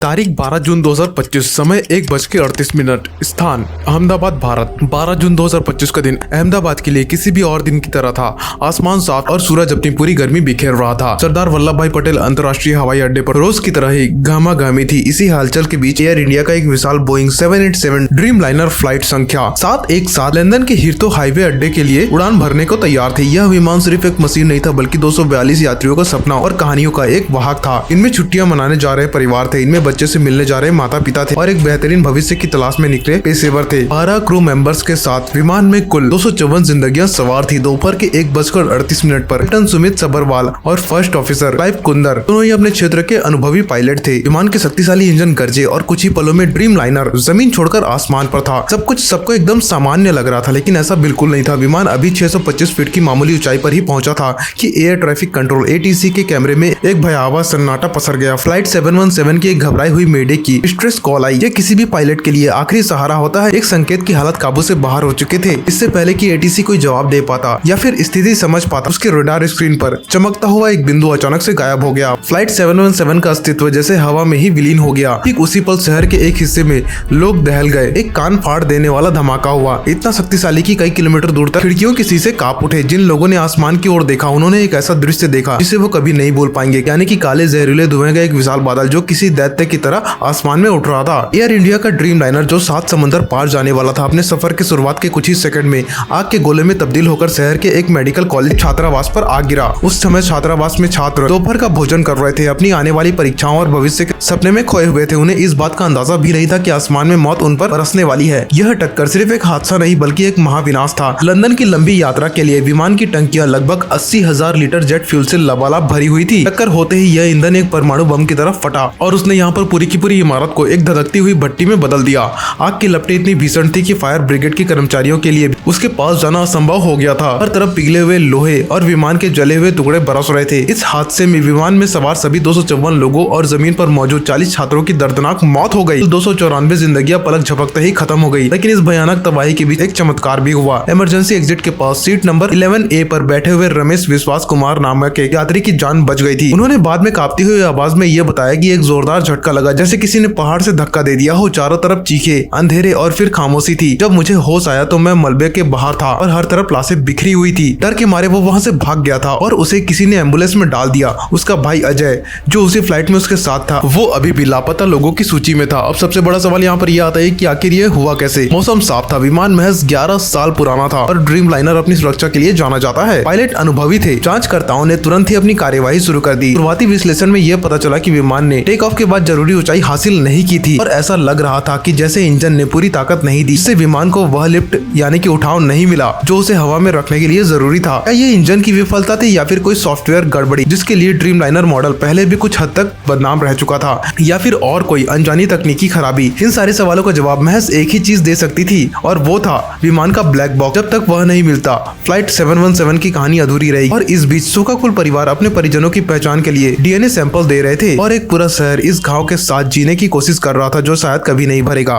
तारीख 12 जून 2025, समय 1:38, स्थान अहमदाबाद, भारत। 12 जून 2025 का दिन अहमदाबाद के लिए किसी भी और दिन की तरह था। आसमान साफ और सूरज अपनी पूरी गर्मी बिखेर रहा था। सरदार वल्लभ भाई पटेल अंतर्राष्ट्रीय हवाई अड्डे पर रोज की तरह ही घामाघामी थी। इसी हलचल के बीच एयर इंडिया का एक विशाल बोइंग 787 ड्रीम लाइनर फ्लाइट संख्या 717 लंदन के हीथ्रो हाईवे अड्डे के लिए उड़ान भरने को तैयार थी। यह विमान सिर्फ एक मशीन नहीं था, बल्कि 242 यात्रियों का सपना और कहानियों का एक वाहक था। इनमें छुट्टियां मनाने जा रहे परिवार थे, इनमें बच्चे से मिलने जा रहे माता पिता थे और एक बेहतरीन भविष्य की तलाश में निकले पेशेवर थे। 12 क्रू मेंबर्स के साथ विमान में कुल 254 जिंदगियां सवार थी। दोपहर के 1:38 पर कैप्टन सुमित सबरवाल और फर्स्ट ऑफिसर क्लाइव कुंदर दोनों ही अपने क्षेत्र के अनुभवी पायलट थे। विमान के शक्तिशाली इंजन गरजे और कुछ ही पलों में ड्रीम लाइनर जमीन छोड़कर आसमान पर था। सब कुछ सबको एकदम सामान्य लग रहा था, लेकिन ऐसा बिल्कुल नहीं था। विमान अभी 625 फीट की मामूली ऊंचाई पर ही पहुंचा था कि एयर ट्रैफिक कंट्रोल ATC के कैमरे में एक भयावह सन्नाटा पसर गया। फ्लाइट 717 की एक घबराई हुई मेडे की स्ट्रेस कॉल आई। ये किसी भी पायलट के लिए आखिरी सहारा होता है। एक संकेत की हालत काबू से बाहर हो चुके थे। इससे पहले कि ATC कोई जवाब दे पाता या फिर स्थिति समझ पाता, उसके रडार स्क्रीन पर चमकता हुआ एक बिंदु अचानक से गायब हो गया। फ्लाइट 717 का अस्तित्व जैसे हवा में ही विलीन हो गया। ठीक उसी पल शहर के एक हिस्से में लोग दहल गए। एक कान फाड़ देने वाला धमाका हुआ, इतना शक्तिशाली कि कई किलोमीटर दूर तक खिड़कियों के शीशे कांप उठे। जिन लोगों ने आसमान की ओर देखा, उन्होंने एक ऐसा दृश्य देखा जिसे वो कभी नहीं भूल पाएंगे, यानी कि काले जहरीले धुएं का एक विशाल बादल जो किसी दैत्य की तरह आसमान में उठ रहा था। एयर इंडिया का ड्रीम लाइनर जो 7 समंदर पार जाने वाला था, अपने सफर के शुरुआत के कुछ ही सेकंड में आग के गोले में तब्दील होकर शहर के एक मेडिकल कॉलेज छात्रावास पर आ गिरा। उस समय छात्रावास में छात्र दोपहर का भोजन कर रहे थे, अपनी आने वाली परीक्षाओं और भविष्य के सपने में खोए हुए थे। उन्हें इस बात का अंदाजा भी नहीं था कि आसमान में मौत उन पर बरसने वाली है। यह टक्कर सिर्फ एक हादसा नहीं, बल्कि एक महाविनाश था। लंदन की लंबी यात्रा के लिए विमान की टंकियां लगभग 80,000 लीटर जेट फ्यूल से लबालब भरी हुई थी। टक्कर होते ही यह ईंधन एक परमाणु बम की तरफ फटा और उसने यहाँ पर पूरी की पूरी इमारत को एक धधकती हुई भट्टी में बदल दिया। आग की लपटें इतनी भीषण थी कि फायर ब्रिगेड के कर्मचारियों के लिए उसके पास जाना असंभव हो गया था। हर तरफ पिघले हुए लोहे और विमान के जले हुए टुकड़े बरस रहे थे। इस हादसे में विमान में सवार सभी 254 लोगों और जमीन पर मौजूद 40 छात्रों की दर्दनाक मौत हो गई। 294 जिंदगियां पलक झपकते ही खत्म हो गई। लेकिन इस भयानक तबाही के बीच एक चमत्कार भी हुआ। इमरजेंसी एग्जिट के पास सीट नंबर 11A पर बैठे हुए रमेश विश्वास कुमार नामक एक यात्री की जान बच गई थी। उन्होंने बाद में कांपती हुई आवाज में यह बताया कि एक जोरदार झटका लगा, जैसे किसी ने पहाड़ से धक्का दे दिया हो। चारों तरफ चीखे, अंधेरे और फिर खामोशी थी। जब मुझे होश आया तो मैं मलबे के बाहर था और हर तरफ लाशें बिखरी हुई थी। डर के मारे वो वहां से भाग गया था और उसे किसी ने एम्बुलेंस में डाल दिया। उसका भाई अजय, जो उसी फ्लाइट में उसके साथ था, वो अभी भी लापता लोगों की सूची में था। अब सबसे बड़ा सवाल यहाँ पर यह आता है कि आखिर ये हुआ कैसे। मौसम साफ था, विमान महज 11 साल पुराना था और ड्रीम लाइनर अपनी सुरक्षा के लिए जाना जाता है। पायलट अनुभवी थे। जांचकर्ताओं ने तुरंत ही अपनी कार्यवाही शुरू कर दी। शुरुआती विश्लेषण में यह पता चला कि विमान ने टेक ऑफ के बाद जरूरी ऊंचाई हासिल नहीं की थी और ऐसा लग रहा था कि जैसे इंजन ने पूरी ताकत नहीं दी, इससे विमान को वह लिफ्ट यानी कि उठाव नहीं मिला जो उसे हवा में रखने के लिए जरूरी था। क्या ये इंजन की विफलता थी या फिर कोई सॉफ्टवेयर गड़बड़ी जिसके लिए ड्रीम लाइनर मॉडल पहले भी कुछ हद तक बदनाम रह चुका था, या फिर और कोई अनजानी तकनीकी खराबी? इन सारे सवालों का जवाब महज एक ही चीज दे सकती थी और वो था विमान का ब्लैक बॉक्स। जब तक वह नहीं मिलता, फ्लाइट 717 की कहानी अधूरी रही। और इस बीच शोकाकुल परिवार अपने परिजनों की पहचान के लिए DNA सैंपल दे रहे थे और एक पूरा शहर इस घाव के साथ जीने की कोशिश कर रहा था जो शायद कभी नहीं भरेगा।